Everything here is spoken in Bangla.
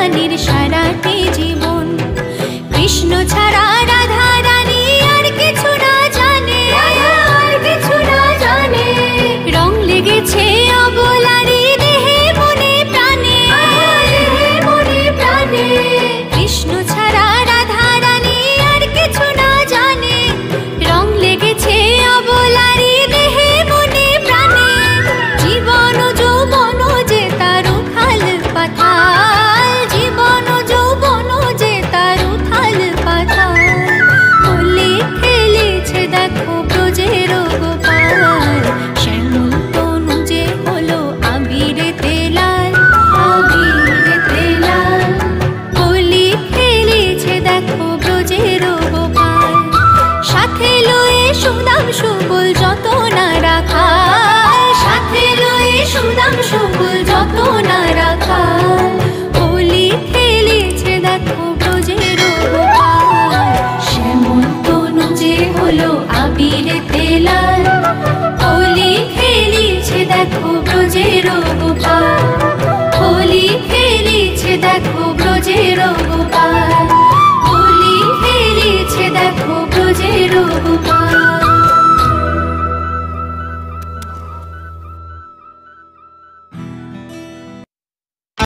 রানীর সারাটি জীবন। কৃষ্ণ ছাড়া রাধা রানী আর কিছু না জানে, আর কিছু না জানে। রং লেগেছে অবলারই দেহে মনে প্রাণে, দেহে মনে প্রাণে। কৃষ্ণ ছাড়া রাধা রানী আর কিছু না জানে, রং লেগেছে অবলারই দেহে মনে প্রাণে। জীবন যৌবন যে তার উথাল পাথাল, জীবন যৌবন যে তার উথাল পাথাল। হোলি খেলেছে দেখো ব্রজের গোপাল, শ্যামল তনু যে হলো আবিরেতে লাল, আবিরেতে লাল। হোলি খেলেছে দেখো ব্রজের গোপাল, সাথে লয়ে সুদাম সুবল যত না রাখাল, সাথে লয়ে সুদাম সুবল যত না রাখাল। হোলি খেলেছে দেখো ব্রজের গোপাল, শ্যামল তনু যে হলো আবিরেতে লাল। হোলি খেলেছে দেখো ব্রজের গোপাল, হোলি খেলেছে দেখো ব্রজের গোপাল।